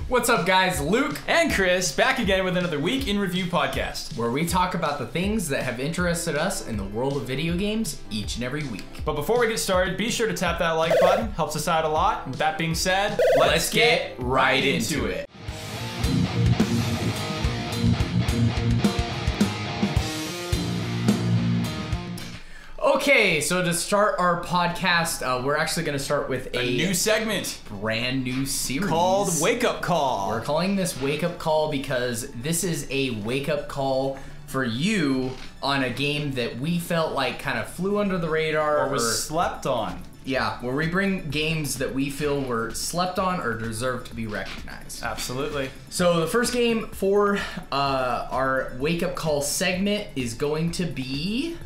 What's up, guys? Luke and Chris back again with another Week in Review podcast, where we talk about the things that have interested us in the world of video games each and every week. But before we get started, be sure to tap that like button. Helps us out a lot. With that being said, let's get right into it. Okay, so to start our podcast, we're actually going to start with a new segment, brand new series called Wake Up Call. We're calling this Wake Up Call because this is a wake up call for you on a game that we felt like kind of flew under the radar or was slept on. Yeah, where we bring games that we feel were slept on or deserve to be recognized. Absolutely. So the first game for our Wake Up Call segment is going to be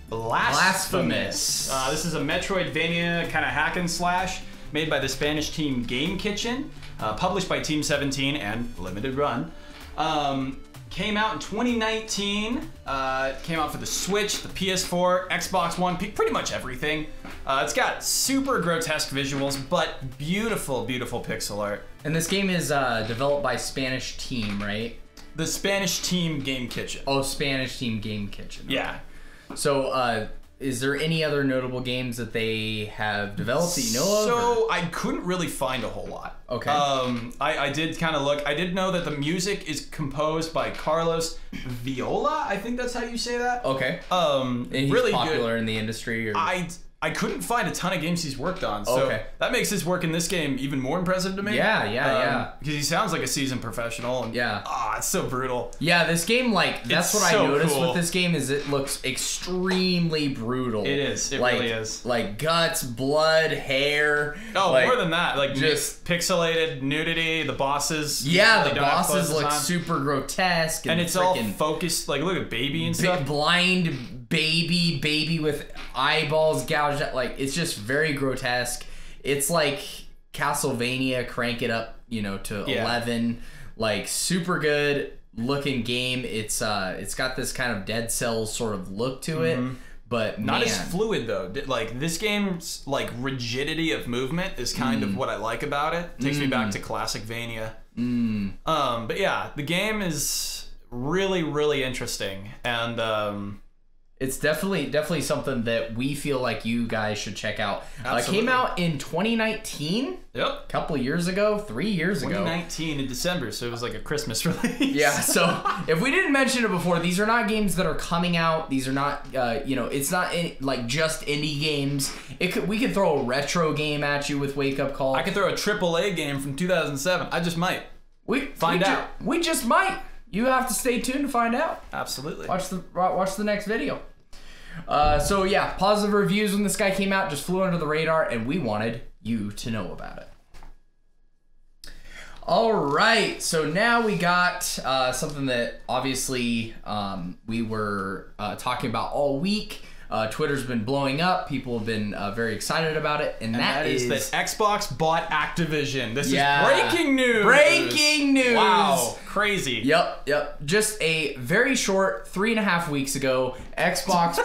Blasphemous. This is a Metroidvania kind of hack and slash made by the Spanish team Game Kitchen, published by Team 17 and limited run. Came out in 2019. Came out for the Switch, the PS4, Xbox One, pretty much everything. It's got super grotesque visuals, but beautiful, beautiful pixel art. And this game is developed by Spanish team, right? The Spanish team Game Kitchen. Oh, Spanish team Game Kitchen. Yeah. So, is there any other notable games that they have developed that you know of? So, I couldn't really find a whole lot. Okay. I did kind of look. I did know that the music is composed by Carlos Viola. I think that's how you say that. Okay. And he's really popular good in the industry? Or? I couldn't find a ton of games he's worked on, so that makes his work in this game even more impressive to me. Yeah. Because he sounds like a seasoned professional. And, it's so brutal. Yeah, this game, that's what so I noticed cool. with this game is it looks extremely brutal. It is. It really is. Like guts, blood, hair. Oh, more than that. Like just pixelated nudity. The bosses. Yeah, the bosses look super grotesque. And it's all focused. Like, look at baby and stuff. Blind baby with eyeballs gouged out. Like, it's just very grotesque. It's like Castlevania, crank it up, to 11. Like, super good looking game. It's got this kind of Dead Cells sort of look to it, but not as fluid though. Like, this game's like rigidity of movement is kind of what I like about it. It takes me back to classic Vania. But yeah, the game is really, really interesting, and it's definitely something that we feel like you guys should check out. Absolutely. Came out in 2019. Yep. A couple years ago, 3 years ago. 2019 in December, so it was like a Christmas release. Yeah, so if we didn't mention it before, these are not games that are coming out. These are not, it's not like just indie games. We could throw a retro game at you with Wake Up Call. I could throw a AAA game from 2007. I just might. We just might. You have to stay tuned to find out. Absolutely. Watch the next video. So yeah, positive reviews when this guy came out, just flew under the radar, and we wanted you to know about it. All right, so now we got something that obviously we were talking about all week. Twitter's been blowing up. People have been very excited about it, and that is that Xbox bought Activision. This is breaking news. Breaking news. Wow, crazy. Yep. Just a very short 3.5 weeks ago, Xbox.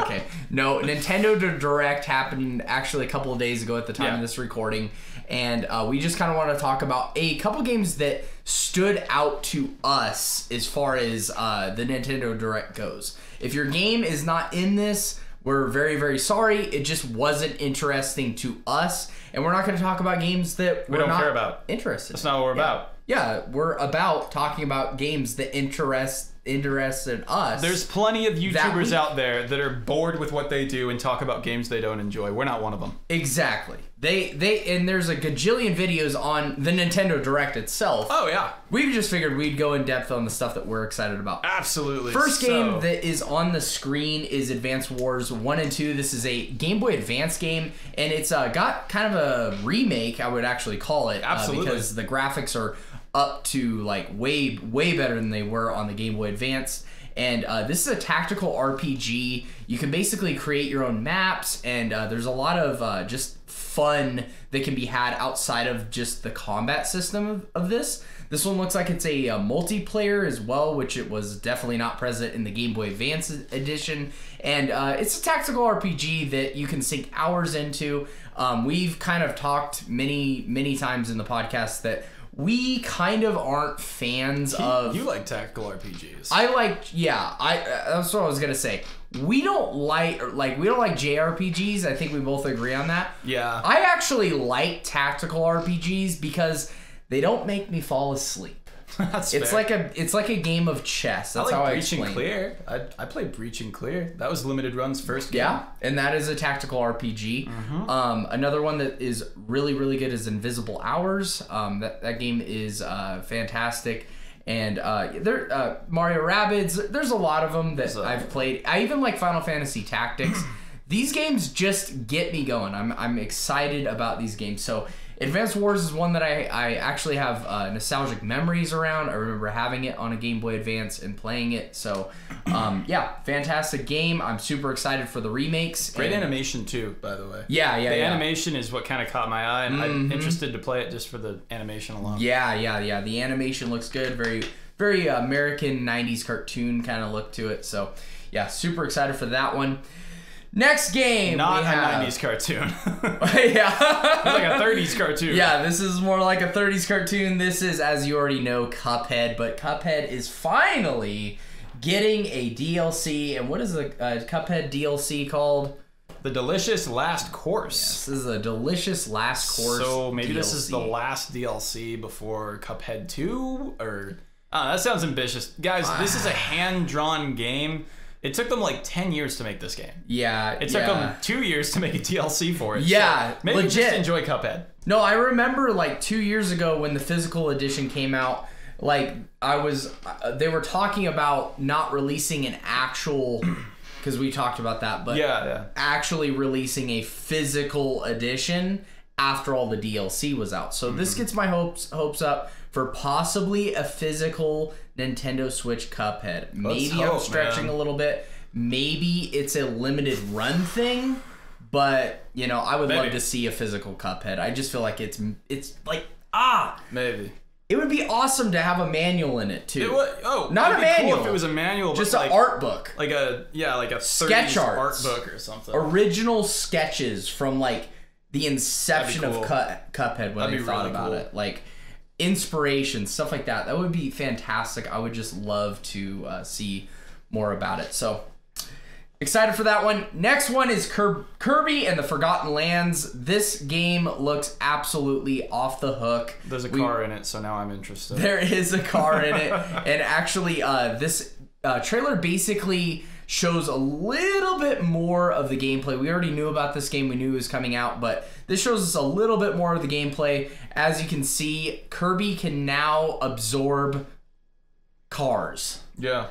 Okay, no, Nintendo Direct happened actually a couple of days ago at the time of this recording, and we just kind of want to talk about a couple games that stood out to us as far as the Nintendo Direct goes. If your game is not in this, we're very, very sorry. It just wasn't interesting to us, and we're not going to talk about games that we don't care about. Interested. That's not what we're about. Yeah, we're about talking about games that interested us. There's plenty of YouTubers out there that are bored with what they do and talk about games they don't enjoy. We're not one of them. Exactly. And there's a gajillion videos on the Nintendo Direct itself. Oh yeah. We just figured we'd go in depth on the stuff that we're excited about. Absolutely. First game that is on the screen is Advance Wars 1 and 2. This is a Game Boy Advance game, and it's got kind of a remake, I would actually call it. Absolutely. Because the graphics are up to like way better than they were on the Game Boy Advance. And this is a tactical RPG. You can basically create your own maps, and there's a lot of just fun that can be had outside of just the combat system of this. This one looks like it's a multiplayer as well, which it was definitely not present in the Game Boy Advance edition. And it's a tactical RPG that you can sink hours into. We've kind of talked many times in the podcast that we kind of aren't fans of. You like tactical RPGs. That's what I was gonna say. We don't like JRPGs. I think we both agree on that. Yeah. I actually like tactical RPGs because they don't make me fall asleep. That's it's fair. it's like a game of chess. That's how I explain. Breach and Clear. I played Breach and Clear. That was Limited Run's first game. Yeah, and that is a tactical RPG. Another one that is really, really good is Invisible Hours. That game is fantastic. And Mario Rabbids, there's a lot of them that I've played. I even like Final Fantasy Tactics. These games just get me going. I'm excited about these games. So Advanced Wars is one that I actually have nostalgic memories around. I remember having it on a Game Boy Advance and playing it. So, yeah, fantastic game. I'm super excited for the remakes. Great animation too, by the way. Yeah. The animation is what kind of caught my eye, and I'm interested to play it just for the animation alone. Yeah. The animation looks good. Very, very American 90s cartoon kind of look to it. So, yeah, super excited for that one. Next game, not we have... a 90s cartoon. Yeah. It's like a 30s cartoon. Yeah, this is more like a 30s cartoon. This is, as you already know, Cuphead. But Cuphead is finally getting a DLC. And what is the Cuphead DLC called? The Delicious Last Course. Yes, this is a Delicious Last Course. So maybe DLC. this is the last DLC before Cuphead 2? Or... that sounds ambitious. Guys, this is a hand-drawn game. It took them like 10 years to make this game. Yeah. It took them 2 years to make a DLC for it. Yeah. So maybe legit. just enjoy Cuphead. No, I remember like 2 years ago when the physical edition came out, like they were talking about not releasing an actual, because we talked about that, but actually releasing a physical edition after all the DLC was out. So this gets my hopes up for possibly a physical Nintendo Switch Cuphead. Maybe I'm stretching a little bit. Maybe it's a limited run thing, but you know, I would love to see a physical Cuphead. I just feel like it's like maybe it would be awesome to have a manual in it too. Not a manual. Cool if it was a manual, just an art book, like a sketch art book or something. Original sketches from like the inception of Cuphead when they thought about it, like inspiration, stuff like that. That would be fantastic. I would just love to see more about it. So excited for that one. Next one is Kirby and the Forgotten Lands. This game looks absolutely off the hook. There's a car in it, so now I'm interested. There is a car in it. And actually, this trailer basically shows a little bit more of the gameplay. We already knew about this game. We knew it was coming out, but this shows us a little bit more of the gameplay. As you can see, Kirby can now absorb cars. Yeah.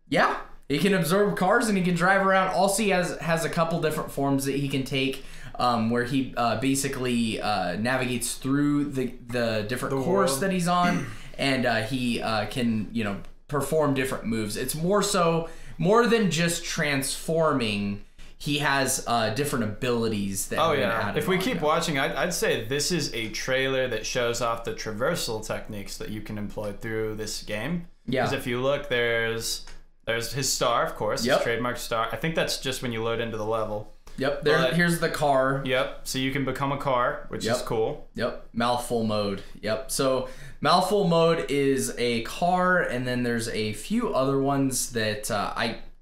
Yeah, he can absorb cars and he can drive around. Also, he has a couple different forms that he can take, where he basically navigates through the different course that he's on, and he can, you know, perform different moves. It's more than just transforming. He has different abilities that have been added. If we keep watching, I'd say this is a trailer that shows off the traversal techniques that you can employ through this game. Yeah. Because if you look, there's his star, of course, his trademark star. I think that's just when you load into the level. Yep. Here's the car. Yep. So you can become a car, which is cool. Yep. Mouthful mode. Yep. So mouthful mode is a car, and then there's a few other ones that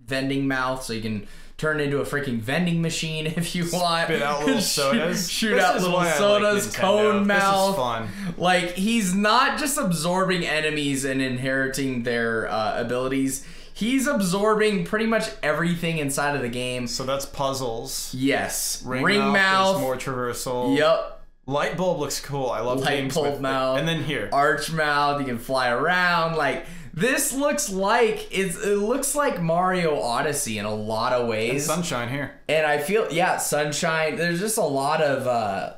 vending mouth, so you can turn into a freaking vending machine if you want. Spit out little sodas. Shoot out little sodas, like cone mouth. This is fun. Like, he's not just absorbing enemies and inheriting their abilities. He's absorbing pretty much everything inside of the game. So that's puzzles. Yes. Ring mouth. More traversal. Yep. Light bulb looks cool. I love games with mouth. And then here. Arch mouth. You can fly around. Like, this looks like it looks like Mario Odyssey in a lot of ways. And Sunshine here. And I feel Sunshine. There's just a lot of a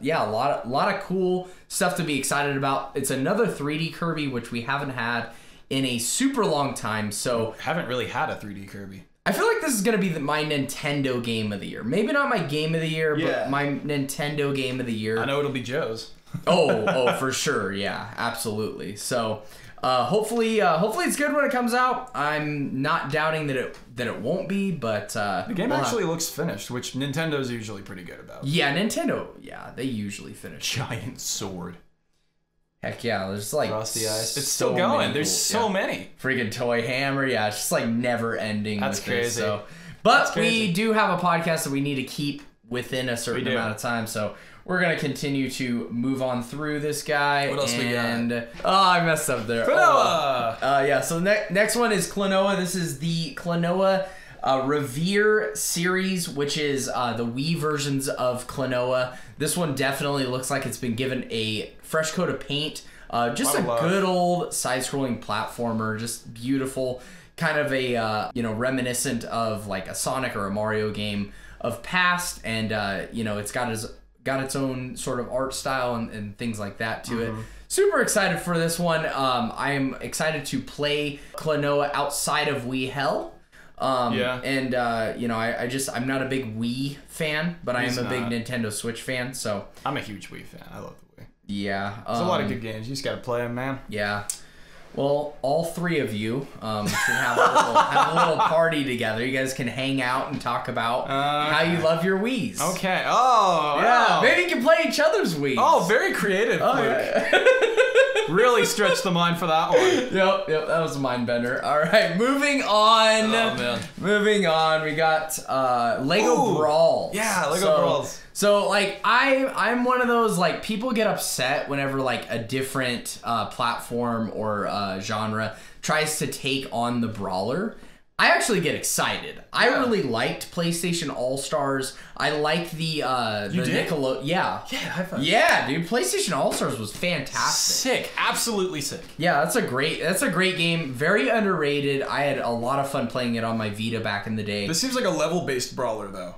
lot of cool stuff to be excited about. It's another 3D Kirby, which we haven't had in a super long time. So haven't really had a 3D Kirby. I feel like this is gonna be my Nintendo game of the year. Maybe not my game of the year, but my Nintendo game of the year. I know it'll be Joe's. oh, for sure. Yeah, absolutely. So hopefully it's good when it comes out. I'm not doubting that it won't be, but the game actually looks finished, which Nintendo's usually pretty good about. Yeah, Nintendo. Yeah, they usually finish. Giant sword. Heck yeah, there's like Rusty Ice. It's still going. There's so many. Freaking toy hammer. Yeah, it's just like never ending. That's crazy. So, but we do have a podcast that we need to keep within a certain amount of time. So we're gonna continue to move on through this guy. What else we got? Oh, I messed up there. Klonoa. Yeah. So next one is Klonoa. This is the Klonoa Revere series, which is the Wii versions of Klonoa. This one definitely looks like it's been given a fresh coat of paint. Just a good old side-scrolling platformer, just beautiful, kind of a reminiscent of like a Sonic or a Mario game of past, and it's got its own sort of art style and things like that to it. Super excited for this one. I am excited to play Klonoa outside of Wii Hell. And I'm not a big Wii fan, but I am a big Nintendo Switch fan, so I'm a huge Wii fan. I love the Wii. Yeah. There's a lot of good games. You just gotta play them, man. Yeah. Well, all three of you should have a little party together. You guys can hang out and talk about how you love your Wiis. Okay. Oh, yeah. wow. Maybe you can play each other's Wiis. Oh, very creative, Luke. Yeah. Really stretched the mind for that one. Yep, that was a mind bender. All right, moving on. Oh, man. Moving on, we got Lego Brawls. Yeah, Lego Brawls. So like I'm one of those, like, people get upset whenever like a different platform or genre tries to take on the brawler. I actually get excited. I really liked PlayStation All-Stars. I liked the Nickelodeon. Yeah. Yeah, high five. Yeah, dude. PlayStation All-Stars was fantastic. Sick. Absolutely sick. Yeah, that's a great game. Very underrated. I had a lot of fun playing it on my Vita back in the day. This seems like a level-based brawler, though.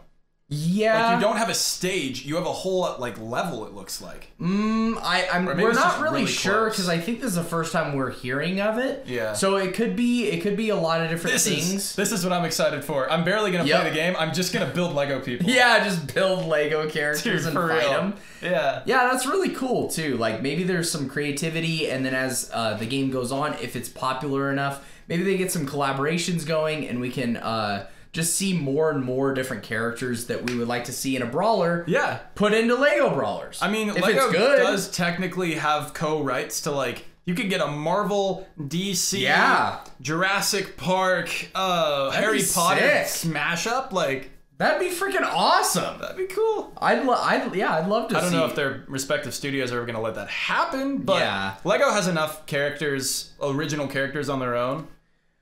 Yeah. Like, you don't have a stage. You have a whole, like, level, it looks like. We're not really sure, because I think this is the first time we're hearing of it. Yeah. So it could be a lot of different things. This is what I'm excited for. I'm barely going to play the game. I'm just going to build Lego people. Yeah, just build Lego characters and fight them. Yeah. Yeah, that's really cool, too. Like, maybe there's some creativity, and then as the game goes on, if it's popular enough, maybe they get some collaborations going, and we can just see more and more different characters that we would like to see in a brawler. Yeah. Put into Lego Brawlers. I mean, if Lego it's good, does technically have co-rights to, like, you could get a Marvel, DC, Jurassic Park, Harry Potter smash up, like. That'd be freaking awesome. That'd be cool. I'd love to see. I don't know if their respective studios are going to let that happen, but Lego has enough characters, original characters on their own,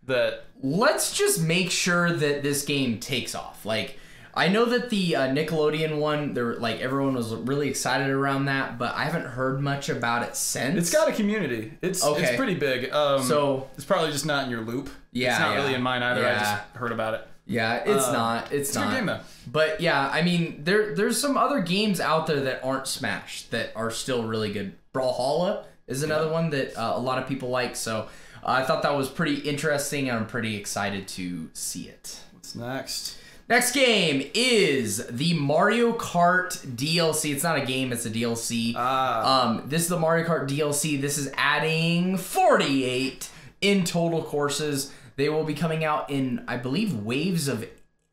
that... Let's just make sure that this game takes off. Like, I know that the Nickelodeon one, everyone was really excited around that, but I haven't heard much about it since. It's got a community. It's pretty big. So it's probably just not in your loop. Yeah, it's not really in mine either. Yeah. I just heard about it. Yeah, it's not. It's not. A good game though. But yeah, I mean, there's some other games out there that aren't Smash that are still really good. Brawlhalla is another one that a lot of people like. So I thought that was pretty interesting, and I'm pretty excited to see it. What's next? Next game is the Mario Kart DLC. It's not a game, it's a DLC. This is the Mario Kart DLC. This is adding 48 in total courses. They will be coming out in, I believe, waves of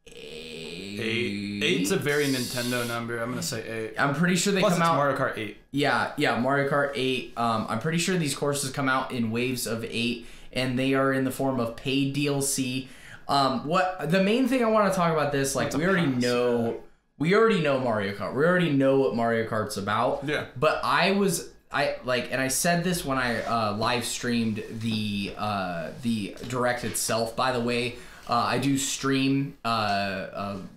8. 8's a very Nintendo number. I'm going to say 8. I'm pretty sure they come out... Mario Kart 8. Yeah, Mario Kart 8. I'm pretty sure these courses come out in waves of 8, and they are in the form of paid DLC. What the main thing I want to talk about this, like, we already know Mario Kart. We already know what Mario Kart's about. Yeah. But and I said this when I live streamed the Direct itself. By the way, I do stream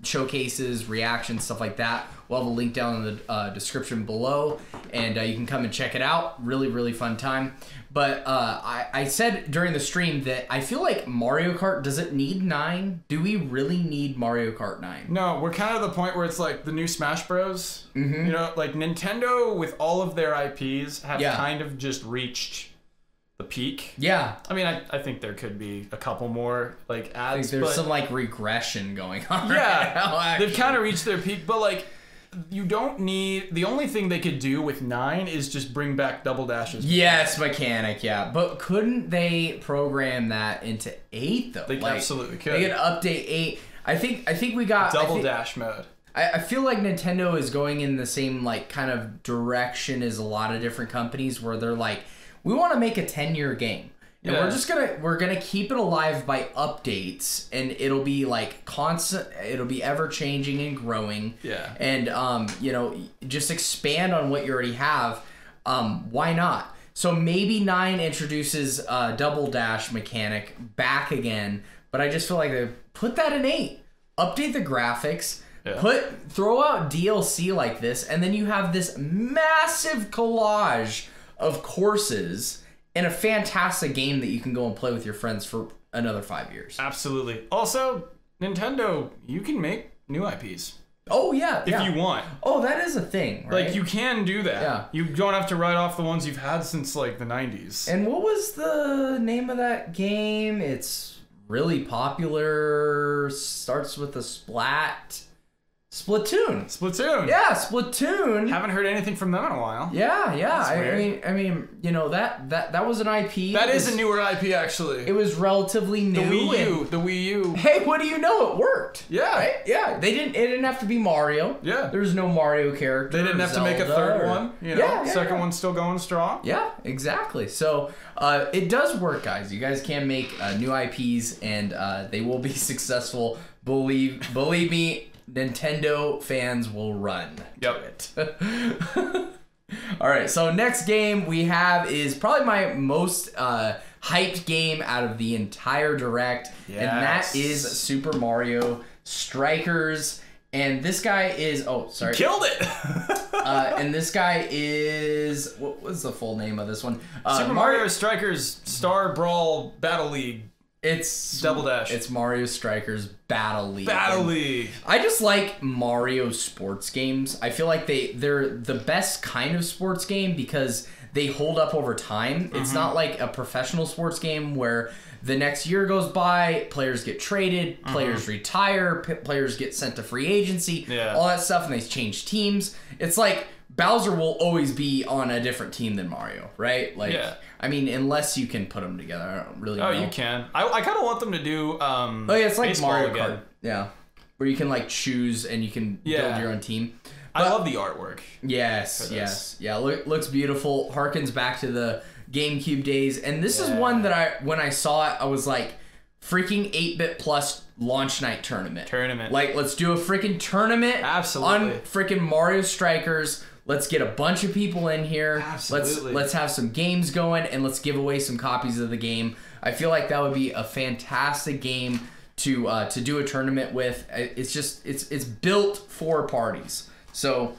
showcases, reactions, stuff like that. We'll have a link down in the description below, and you can come and check it out. Really, really fun time. But I said during the stream that I feel like Mario Kart, does it need 9? Do we really need Mario Kart 9? No, we're kind of the point where it's like the new Smash Bros. Mm-hmm. You know, like Nintendo with all of their IPs have kind of just reached the peak. Yeah. I mean, I think there could be a couple more like ads. I think there's some like regression going on. Yeah. Right now, they've kind of reached their peak, but like you don't need. The only thing they could do with 9 is just bring back double dashes. Yes, mechanic, yeah. But couldn't they program that into 8 though? They absolutely could. They could update 8. I think we got double dash mode. I feel like Nintendo is going in the same like kind of direction as a lot of different companies where they're like, we want to make a 10-year game. And we're gonna keep it alive by updates, and it'll be like constant. It'll be ever changing and growing. Yeah. And just expand on what you already have. Why not? So maybe 9 introduces a double dash mechanic back again, but I just feel like they put that in 8. Update the graphics. Yeah. Throw out DLC like this, and then you have this massive collage of courses. And a fantastic game that you can go and play with your friends for another 5 years. Absolutely. Also, Nintendo, you can make new IPs. Oh, yeah. If you want. Oh, that is a thing, right? Like, you can do that. Yeah. You don't have to write off the ones you've had since, like, the 90s. And what was the name of that game? It's really popular. Starts with a splat. Splatoon. Yeah, Splatoon. Haven't heard anything from them in a while. Yeah. I mean, that was an IP. That is a newer IP, actually. It was relatively new. The Wii U. Hey, what do you know? It worked. Yeah. Right? Yeah. It didn't have to be Mario. Yeah. There's no Mario character. They didn't have to make a third one. Second one's still going strong. Yeah, exactly. So it does work, guys. You guys can make new IPs, and they will be successful. Believe me. Nintendo fans will run to it. All right, so next game we have is probably my most hyped game out of the entire Direct, and that is Super Mario Strikers. And this guy is killed it. And this guy is, what was the full name of this one? Super Mario Strikers Star Brawl Battle League. It's Double Dash. It's Mario Strikers Battle League. Battle League. I just like Mario sports games. I feel like they're the best kind of sports game because they hold up over time. Mm-hmm. It's not like a professional sports game where the next year goes by, players get traded, players retire, players get sent to free agency, all that stuff, and they change teams. It's like Bowser will always be on a different team than Mario, right? Like, I mean, unless you can put them together, I don't really know. Oh, you can. I kind of want them to do. It's like Mario Kart, where you can like choose and you can build your own team. But I love the artwork. Yes, yeah. Looks beautiful. Harkens back to the GameCube days, and this is one that when I saw it, I was like, freaking 8-bit plus launch night tournament. Like, let's do a freaking tournament. Absolutely. On freaking Mario Strikers. Let's get a bunch of people in here. Absolutely. Let's have some games going, and let's give away some copies of the game. I feel like that would be a fantastic game to do a tournament with. It's just it's built for parties. So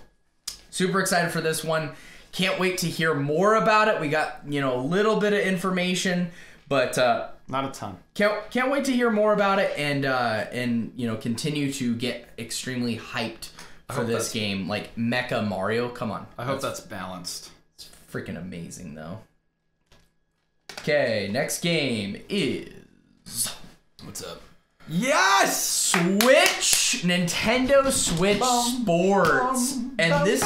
super excited for this one. Can't wait to hear more about it. We got a little bit of information, but not a ton. Can't wait to hear more about it and continue to get extremely hyped for this game, like Mecha Mario. Come on. I hope that's balanced. It's freaking amazing, though. Okay, next game is... What's up? Yes! Nintendo Switch Sports. And this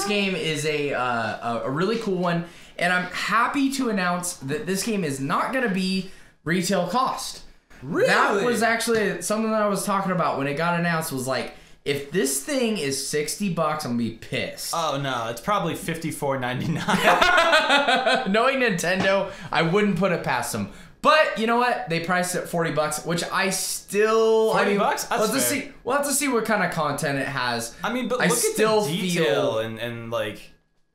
game is a really cool one. And I'm happy to announce that this game is not going to be retail cost. Really? That was actually something that I was talking about when it got announced, was like, if this thing is $60, I'm gonna be pissed. Oh no, it's probably $54.99. Knowing Nintendo, I wouldn't put it past them. But you know what? They priced it at $40, which I still. $40? That's fair. We'll have to see what kind of content it has. I mean, but look at the detail and like,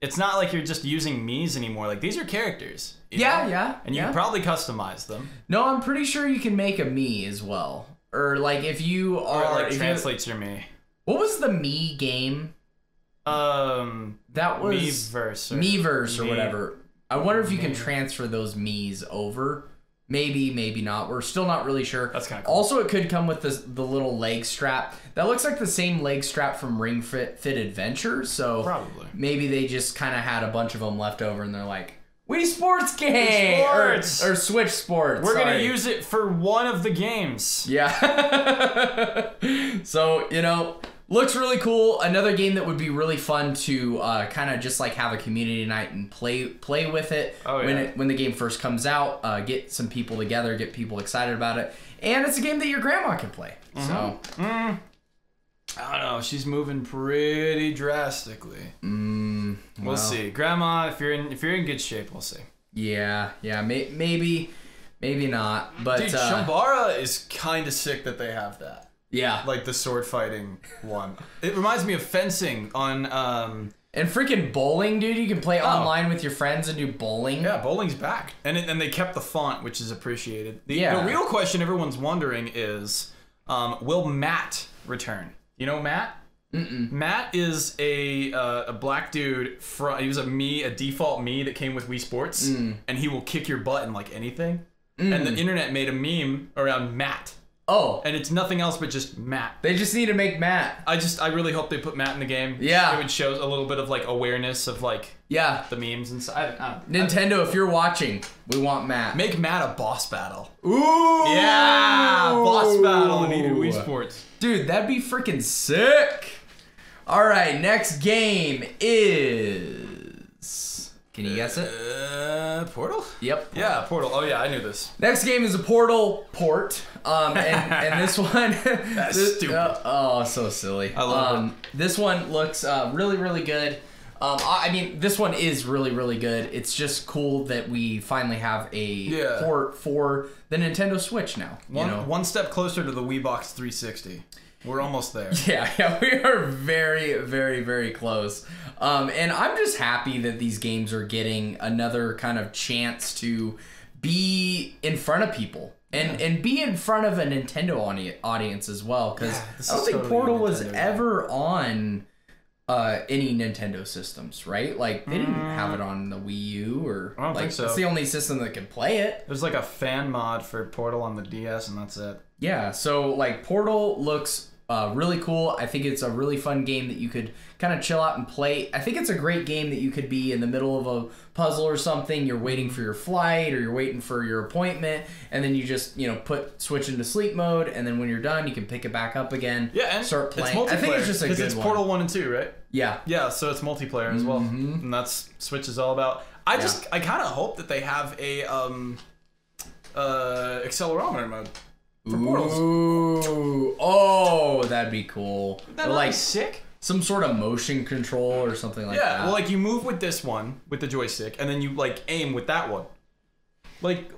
it's not like you're just using Mii's anymore. Like, these are characters. Yeah. And you can probably customize them. No, I'm pretty sure you can make a Mii as well. Or like if you are. Or it translates your Mii. What was the Mii game? That was Miiverse or whatever. I wonder if you can transfer those Mii's over. Maybe not. We're still not really sure. That's kind of cool. Also, it could come with the little leg strap. That looks like the same leg strap from Ring Fit Adventure. So probably maybe they just kind of had a bunch of them left over, and they're like, Wii Sports game or Switch Sports. We're gonna use it for one of the games. Yeah. So Looks really cool. Another game that would be really fun to kind of just like have a community night and play with it when the game first comes out. Get some people together, get people excited about it, and it's a game that your grandma can play. So I don't know. She's moving pretty drastically. We'll see, Grandma. If you're in good shape, we'll see. Yeah. Maybe not. But dude, Shambara is kind of sick that they have that. Yeah. Like the sword fighting one. It reminds me of fencing on and freaking bowling, dude. You can play online with your friends and do bowling. Yeah, bowling's back. And they kept the font, which is appreciated. The real question everyone's wondering is will Matt return? You know Matt? Matt is a black dude he was a default me that came with Wii Sports, and he will kick your butt in like anything. And the internet made a meme around Matt. Oh. And it's nothing else but just Matt. They just need to make Matt. I really hope they put Matt in the game. Yeah. It would show a little bit of like awareness of like the memes and stuff. Nintendo, if you're watching, we want Matt. Make Matt a boss battle. Ooh. Yeah. Boss battle in Wii Sports. Dude, that'd be freaking sick. All right, next game is... Can you guess it? Portal? Yep. Yeah, Portal. Oh yeah, I knew this. Next game is a Portal port. And this one... That's stupid. Oh, so silly. I love it. This one looks really, really good. I mean, this one is really, really good. It's just cool that we finally have a port for the Nintendo Switch now. One step closer to the Wii Box 360. We're almost there. Yeah, we are very, very, very close. And I'm just happy that these games are getting another kind of chance to be in front of people. And be in front of a Nintendo audience as well. Because I don't think Portal was ever on any Nintendo systems, right? Like, they didn't have it on the Wii U or... I don't think so. It's the only system that could play it. There's like a fan mod for Portal on the DS and that's it. Yeah, so like Portal looks... really cool. I think it's a really fun game that you could kind of chill out and play. I think it's a great game that you could be in the middle of a puzzle or something. You're waiting for your flight or you're waiting for your appointment, and then you just switch into sleep mode, and then when you're done, you can pick it back up again. Yeah, and start playing. It's multiplayer. I think it's just a good one. Because it's Portal 1 and 2, right? Yeah. Yeah, so it's multiplayer as well, and that's Switch is all about. I kind of hope that they have a accelerometer mode. Ooh, oh, that'd be cool. That'd be sick. Some sort of motion control or something like that. Yeah, well, like you move with this one, with the joystick, and then you like aim with that one. Like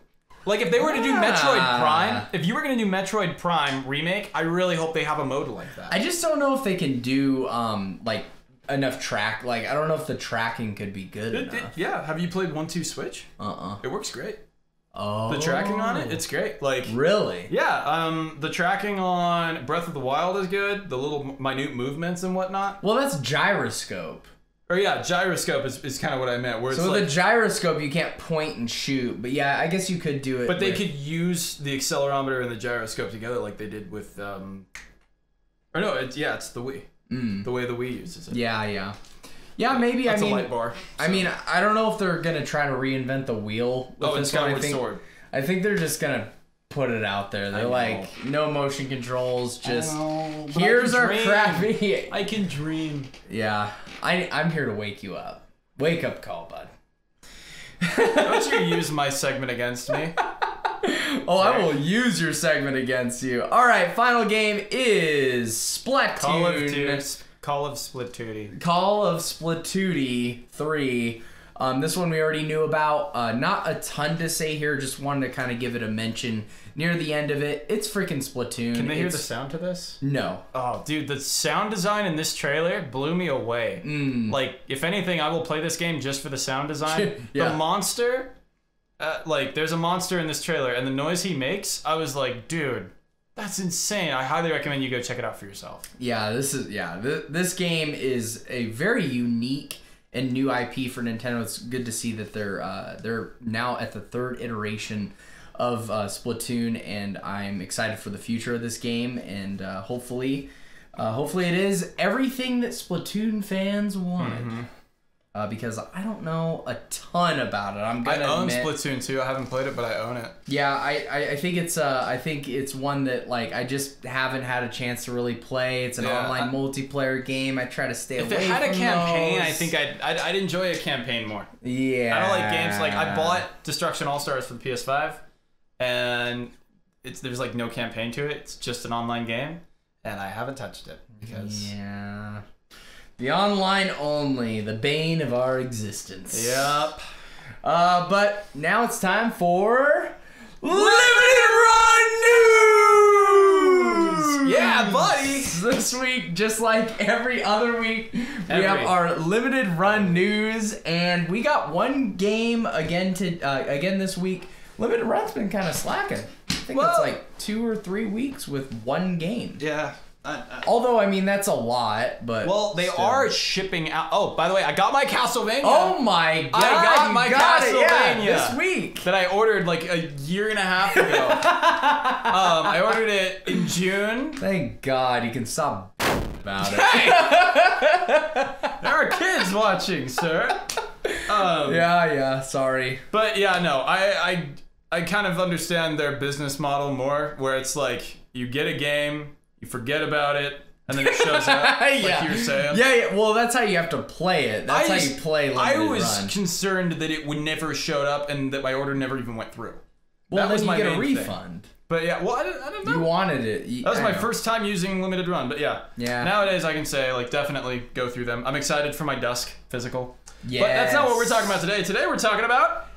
if they were to do Metroid Prime, if you were going to do Metroid Prime Remake, I really hope they have a mode like that. I just don't know if they can do like enough track. Like, I don't know if the tracking could be good enough. Yeah, have you played 1-2 Switch? It works great. Oh. The tracking on it, it's great. Like, really? Yeah, the tracking on Breath of the Wild is good. The little minute movements and whatnot. Well, that's gyroscope. Or yeah, gyroscope is kind of what I meant. Where so with the gyroscope, you can't point and shoot. But yeah, I guess you could do it. But they could use the accelerometer and the gyroscope together like they did with... Or no, it's the Wii. The way the Wii uses it. Yeah, maybe. That's a light bar. So. I mean, I don't know if they're gonna try to reinvent the wheel with this one. I think they're just gonna put it out there. They're like, no motion controls. Just here's our crappy. I can dream. Yeah, I'm here to wake you up. Wake up call, bud. Don't you use my segment against me? Oh, I will use your segment against you. All right, final game is Splatoon. Call of Splatoon. Call of Splatoon 3. This one we already knew about. Not a ton to say here. Just wanted to kind of give it a mention near the end of it. It's freaking Splatoon. Can they hear the sound to this? No. Oh, dude, the sound design in this trailer blew me away. Like, if anything, I will play this game just for the sound design. Yeah. The monster, there's a monster in this trailer, and the noise he makes, I was like, dude, that's insane. I highly recommend you go check it out for yourself. Yeah, this game is a very unique and new IP for Nintendo. It's good to see that they're now at the third iteration of Splatoon, and I'm excited for the future of this game. And hopefully it is everything that Splatoon fans wanted. because I don't know a ton about it. I'm gonna I own admit. Splatoon 2. I haven't played it, but I own it. Yeah, I think it's one that like I just haven't had a chance to really play. It's an online multiplayer game. I try to stay away from If it had a campaign, those. I think I'd enjoy a campaign more. Yeah. I don't like games like I bought Destruction All Stars for the PS5, and there's like no campaign to it. It's just an online game, and I haven't touched it because the online only, the bane of our existence. Yep. But now it's time for Limited Run News! Yeah, buddy! This week, just like every other week, we have our Limited Run News, and we got one game again this week. Limited Run's been kind of slacking. I think it's like 2 or 3 weeks with one game. Yeah. Although, I mean, that's a lot, but... Well, they are shipping out... Oh, by the way, I got my Castlevania. Oh my god! I got my Castlevania this week. that I ordered like a year and a half ago. I ordered it in June. Thank God you can stop about it. Hey! There are kids watching, sir. Yeah, sorry. But yeah, no, I kind of understand their business model more, where it's like you get a game, you forget about it, and then it shows up, like you were saying. Yeah, well, that's how you have to play it. That's how you play Limited Run. I was concerned that it would never showed up and that my order never even went through. Well, that was then you my get a main refund. Thing. But yeah, well, I don't know. You wanted it. That was my first time using Limited Run, but yeah. Nowadays, I can say, like, definitely go through them. I'm excited for my Dusk physical. Yes. But that's not what we're talking about today. Today, we're talking about...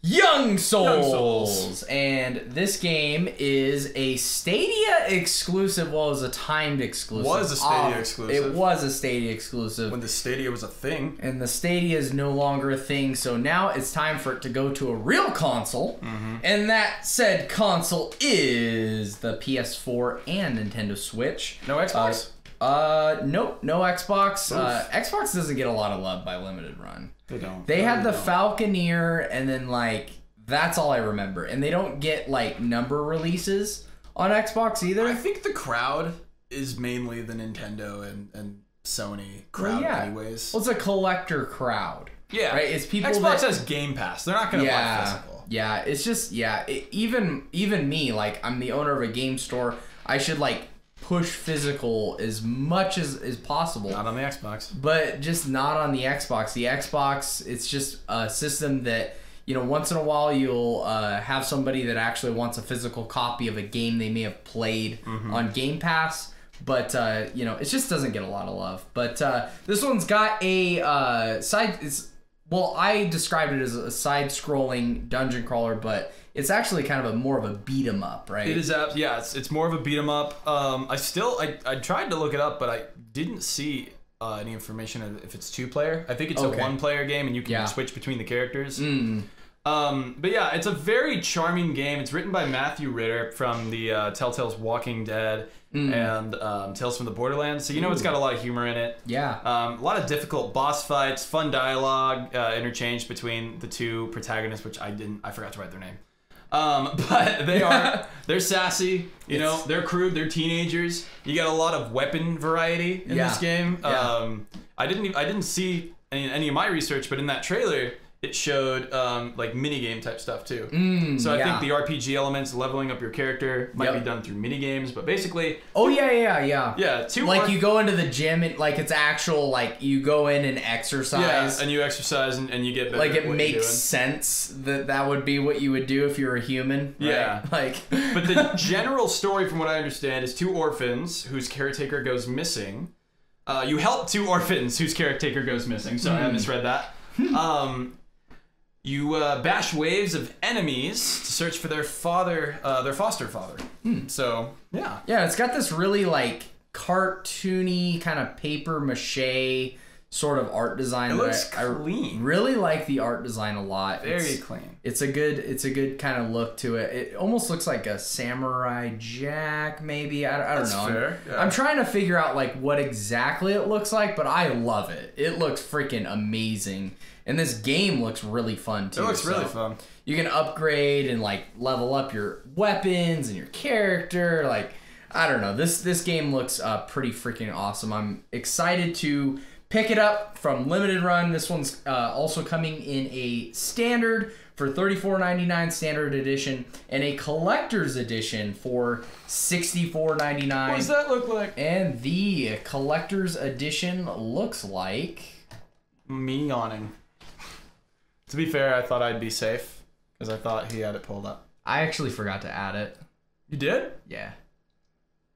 Young Souls. And this game is a Stadia exclusive. Well, it was a timed exclusive. Was a Stadia exclusive. It was a Stadia exclusive. When the Stadia was a thing. And the Stadia is no longer a thing, so now it's time for it to go to a real console. And that said console is the PS4 and Nintendo Switch. No Xbox? Nope, no Xbox. Xbox doesn't get a lot of love by Limited Run. They don't. They had the Falconeer, and then, like, that's all I remember. And they don't get, like, number releases on Xbox either. I think the crowd is mainly the Nintendo and Sony crowd anyways. Well, it's a collector crowd. Yeah. Right? It's people Xbox has Game Pass. They're not going to buy physical. Yeah, it's just, even me, like, I'm the owner of a game store. I should, like, push physical as much as possible. Not on the Xbox. But just not on the Xbox. The Xbox, it's just a system that, you know, once in a while you'll have somebody that actually wants a physical copy of a game they may have played on Game Pass. But, you know, it just doesn't get a lot of love. But this one's got a I described it as a side-scrolling dungeon crawler, but it's actually kind of more of a beat 'em up, right? It is, yeah. It's more of a beat 'em up. I tried to look it up, but I didn't see any information if it's 2-player. I think it's a 1-player game, and you can switch between the characters. But yeah, it's a very charming game. It's written by Matthew Ritter from the Telltale's Walking Dead and Tales from the Borderlands. So you know it's got a lot of humor in it. Yeah. A lot of difficult boss fights, fun dialogue interchanged between the two protagonists, which I forgot to write their name. But they're sassy, you know, they're crude, they're teenagers. You get a lot of weapon variety in this game. I didn't see any of my research, but in that trailer, it showed like minigame type stuff too. So I think the RPG elements, leveling up your character, might be done through minigames, but basically... Oh, yeah. Yeah, like you go into the gym, and like it's actual, like you go in and exercise. Yeah, and you exercise and you get better. Like it makes sense that would be what you would do if you were a human. Right? Yeah. Like... But the general story, from what I understand, is 2 orphans whose caretaker goes missing. You help 2 orphans whose caretaker goes missing. Sorry, I misread that. You bash waves of enemies to search for their foster father. So, yeah. Yeah, it's got this really, like, cartoony kind of paper mache sort of art design. It looks clean. I really like the art design a lot. Very clean. It's a good kind of look to it. It almost looks like a Samurai Jack, maybe. I don't know. Fair. Yeah. I'm trying to figure out, like, what exactly it looks like, but I love it. It looks freaking amazing. And this game looks really fun, too. It looks really fun. You can upgrade and, like, level up your weapons and your character. Like, I don't know. This game looks pretty freaking awesome. I'm excited to pick it up from Limited Run. This one's also coming in a standard for $34.99 standard edition and a collector's edition for $64.99. What does that look like? And the collector's edition looks like me yawning. To be fair, I thought I'd be safe because I thought he had it pulled up. I actually forgot to add it. You did? Yeah.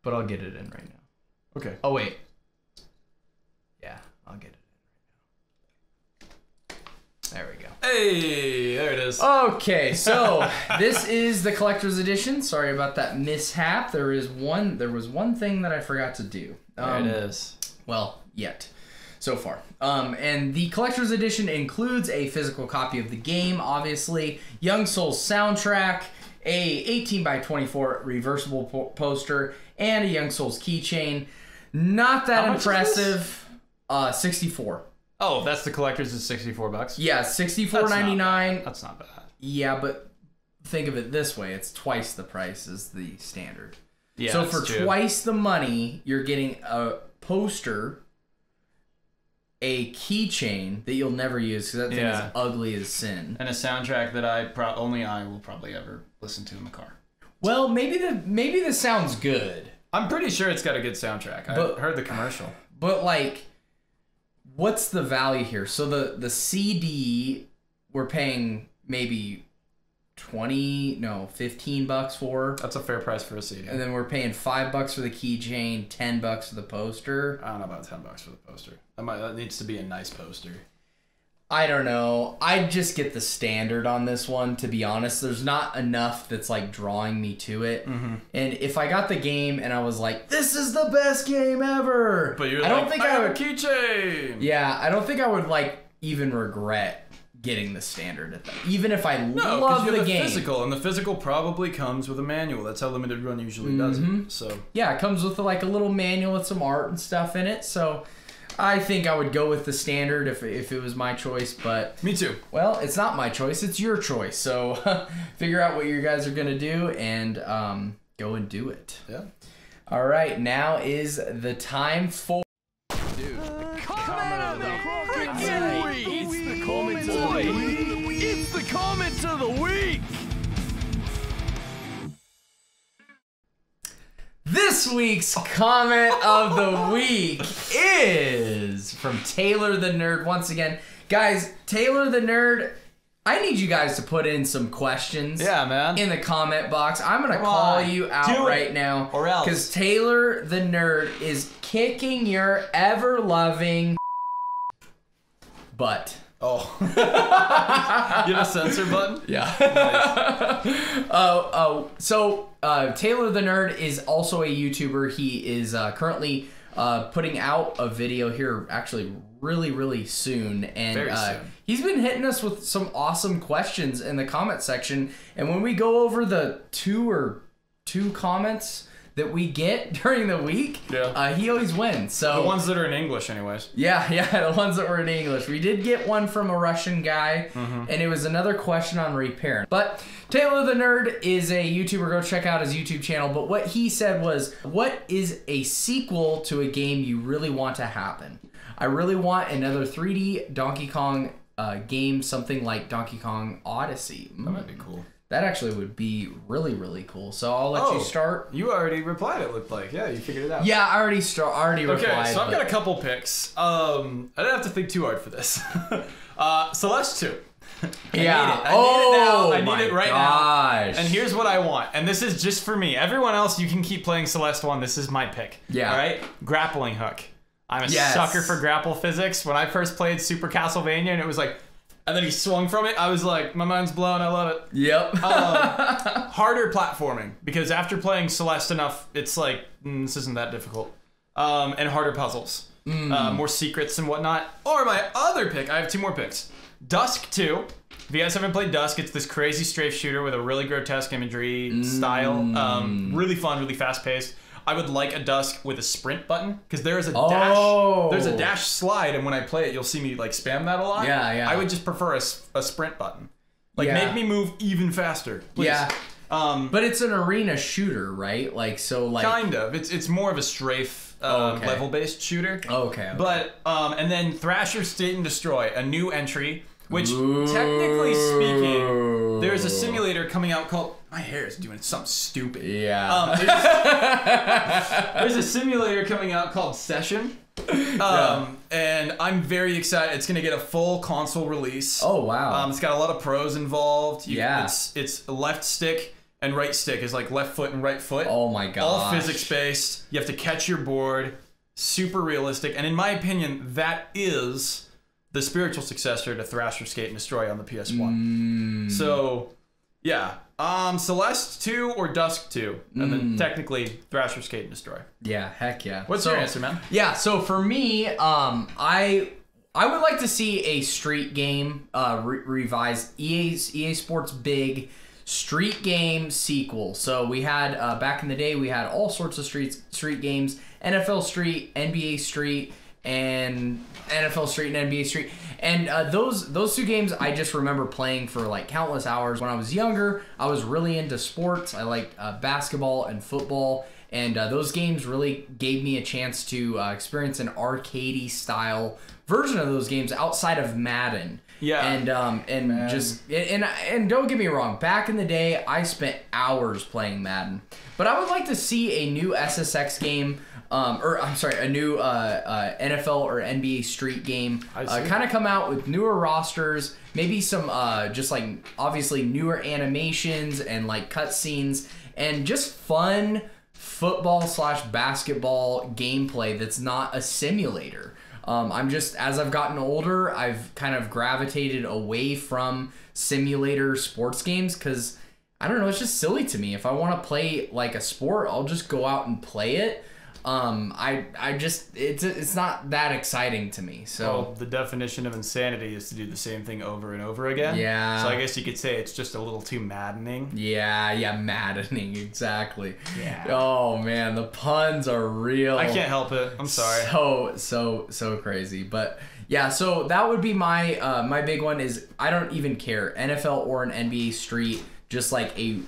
But I'll get it in right now. Okay. Oh, wait. Yeah, I'll get it in right now. There we go. Hey, there it is. Okay, so this is the collector's edition. Sorry about that mishap. There was one thing that I forgot to do. There it is. Well, yet. So far. And the collector's edition includes a physical copy of the game, obviously, Young Souls soundtrack, a 18x24 reversible poster, and a Young Souls keychain. Not that impressive. 64. Oh, that's the collector's is $64. Yeah, $64.99. That's not bad. Yeah, but think of it this way: it's twice the price as the standard. Yeah. So for twice the money, you're getting a poster, a keychain that you'll never use because that thing is ugly as sin, and a soundtrack that only I will probably ever listen to in the car. Well, maybe the sound's good. I'm pretty sure it's got a good soundtrack. I heard the commercial. But like, what's the value here? So the CD we're paying maybe $15 for. That's a fair price for a CD. And then we're paying $5 for the keychain, $10 for the poster. I don't know about $10 for the poster. That needs to be a nice poster. I don't know. I'd just get the standard on this one, to be honest. There's not enough that's like drawing me to it. Mm-hmm. And if I got the game and I was like, this is the best game ever. But you're I have a keychain. Yeah, I don't think I would like even regret getting the standard at that. Even if I love the game. Physical, and the physical probably comes with a manual. That's how Limited Run usually does it. So yeah, it comes with like a little manual with some art and stuff in it. So I think I would go with the standard if it was my choice, but me too. Well, it's not my choice; it's your choice. So figure out what you guys are gonna do and go and do it. Yeah. All right, now is the time for. Dude, comment of the week. It's the comment of the week. It's the comment of the week. This week's comment of the week is from Taylor the Nerd. Once again, guys, Taylor the Nerd, I need you guys to put in some questions. Yeah, man. In the comment box. I'm going to call you out right now. Or else. Because Taylor the Nerd is kicking your ever-loving butt. Oh. You have a censor button? Yeah. Nice. So Taylor the Nerd is also a YouTuber. He is currently putting out a video here actually really soon. And very soon. He's been hitting us with some awesome questions in the comment section. And when we go over the two comments that we get during the week, he always wins. So the ones that are in English anyways. Yeah, the ones that were in English. We did get one from a Russian guy, and it was another question on repair. But Taylor the Nerd is a YouTuber. Go check out his YouTube channel. But what he said was, what is a sequel to a game you really want to happen? I really want another 3D Donkey Kong game, something like Donkey Kong Odyssey. That might be cool. That actually would be really cool. So I'll let you start. You already replied, it looked like. Yeah, you figured it out. Yeah, I already replied. Okay, so I've got a couple picks. I didn't have to think too hard for this. Celeste 2. I need it now. I need it right now. And here's what I want. And this is just for me. Everyone else, you can keep playing Celeste 1. This is my pick. Yeah. All right? Grappling hook. I'm a sucker for grapple physics. When I first played Super Castlevania and it was like, and then he swung from it, I was like, my mind's blown, I love it. Yep. Harder platforming, because after playing Celeste enough, it's like, this isn't that difficult. And harder puzzles. More secrets and whatnot. Or my other pick, I have two more picks. Dusk 2. If you guys haven't played Dusk, it's this crazy strafe shooter with a really grotesque imagery style. Really fun, really fast paced. I would like a Dusk with a sprint button, because there is a dash. There's a dash slide, and when I play it, you'll see me like spam that a lot. Yeah. I would just prefer a sprint button. Like make me move even faster, please. Yeah. But it's an arena shooter, right? Like so, like kind of. It's more of a strafe level-based shooter. Okay. But and then Thrasher State and Destroy, a new entry, which technically speaking, there's a simulator coming out called. My hair is doing something stupid. Yeah. There's a simulator coming out called Session. And I'm very excited. It's gonna get a full console release. Oh wow. It's got a lot of pros involved. Yeah. It's left stick and right stick is like left foot and right foot. Oh my god. All physics based. You have to catch your board. Super realistic. And in my opinion, that is the spiritual successor to Thrasher Skate and Destroy on the PS1. So yeah. Celeste 2 or Dusk 2, and then technically Thrasher Skate and Destroy. Yeah, heck yeah. What's your answer, man? Yeah, so for me, I would like to see a street game revised. EA Sports big street game sequel. So we had back in the day, we had all sorts of street games: NFL Street, NBA Street, and NFL Street and NBA Street. And those two games I just remember playing for like countless hours. When I was younger, I was really into sports. I liked basketball and football. And those games really gave me a chance to experience an arcadey style version of those games outside of Madden. Yeah. And don't get me wrong, back in the day, I spent hours playing Madden. But I would like to see a new SSX game, a new NFL or NBA Street game, kind of come out with newer rosters, maybe some just like obviously newer animations and like cutscenes, and just fun football/basketball gameplay that's not a simulator. As I've gotten older, I've kind of gravitated away from simulator sports games because, I don't know, it's just silly to me. If I want to play like a sport, I'll just go out and play it. It's not that exciting to me. So well, the definition of insanity is to do the same thing over and over again. Yeah. So I guess you could say it's just a little too maddening. Yeah, maddening, exactly. Yeah. Oh man, the puns are real. I can't help it. I'm sorry. So crazy. But yeah, so that would be my my big one is I don't even care, NFL or an NBA Street, just like a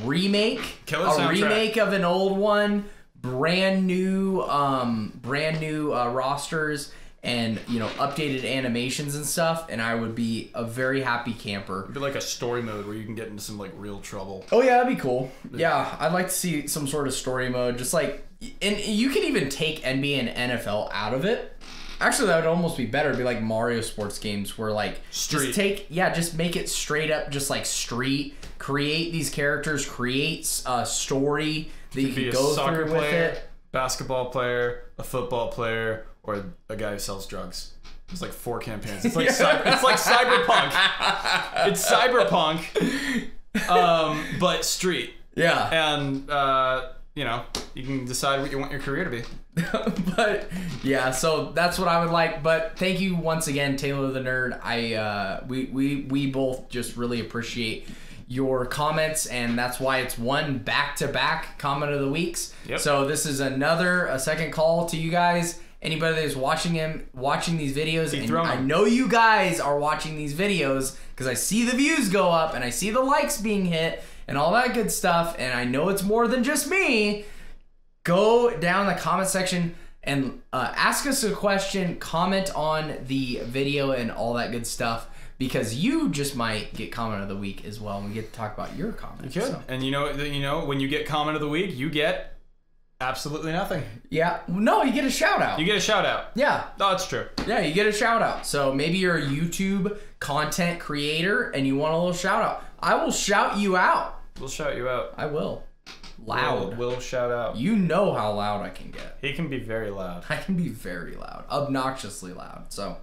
remake, remake of an old one. Brand new rosters and updated animations and stuff, and I would be a very happy camper. It'd be like a story mode where you can get into some like real trouble. Oh yeah, that'd be cool. Yeah, I'd like to see some sort of story mode, just like, and you can even take NBA and NFL out of it. Actually, that would almost be better. It'd be like Mario sports games where like street. just make it straight up, just like street. Create these characters, create a story that you can go through with it. Basketball player, a football player, or a guy who sells drugs. There's like 4 campaigns. It's like it's like Cyberpunk. It's Cyberpunk, but street. Yeah. And you can decide what you want your career to be. But yeah, so that's what I would like. But thank you once again, Taylor the Nerd. We both just really appreciate your comments, and that's why it's one back-to-back comment of the weeks. Yep. So this is a second call to you guys. Anybody that's watching these videos, and I know you guys are watching these videos because I see the views go up and I see the likes being hit and all that good stuff, and I know it's more than just me. Go down the comment section and ask us a question, comment on the video and all that good stuff, because you just might get comment of the week as well, and we get to talk about your comments. You could. So. And you know, when you get comment of the week, you get absolutely nothing. Yeah. No, you get a shout out. You get a shout out. Yeah. No, that's true. Yeah, you get a shout out. So maybe you're a YouTube content creator and you want a little shout out. I will shout you out. We'll shout you out. I will. Loud. We'll shout out. You know how loud I can get. He can be very loud. I can be very loud. Obnoxiously loud. So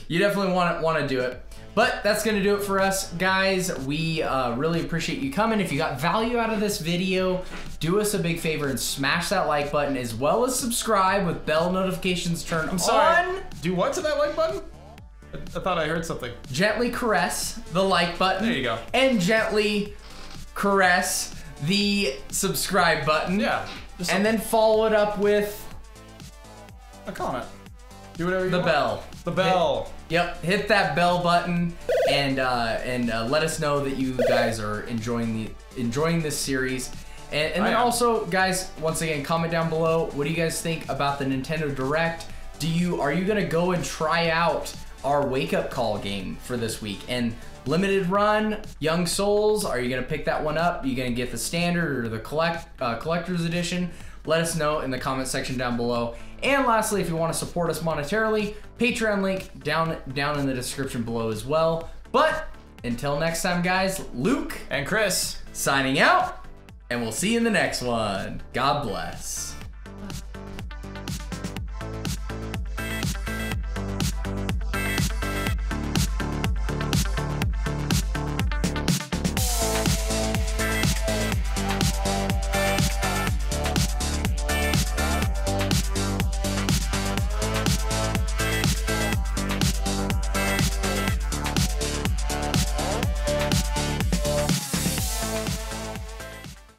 you definitely want to do it. But that's going to do it for us, guys. We really appreciate you coming. If you got value out of this video, do us a big favor and smash that like button, as well as subscribe with bell notifications turned on. Do what to that like button? I thought I heard something. Gently caress the like button. There you go. And gently caress the subscribe button. Yeah. And then follow it up with a comment. Do whatever you want. Bell. The bell. Hit that bell button and let us know that you guys are enjoying this series. And then also, guys, once again, comment down below. What do you guys think about the Nintendo Direct? Are you gonna go and try out our Wake Up Call game for this week? And limited run, Young Souls, are you gonna pick that one up? Are you gonna get the standard or the collector's edition? Let us know in the comment section down below. And lastly, if you want to support us monetarily, Patreon link down in the description below as well. But until next time, guys, Luke and Chris signing out, and we'll see you in the next one. God bless.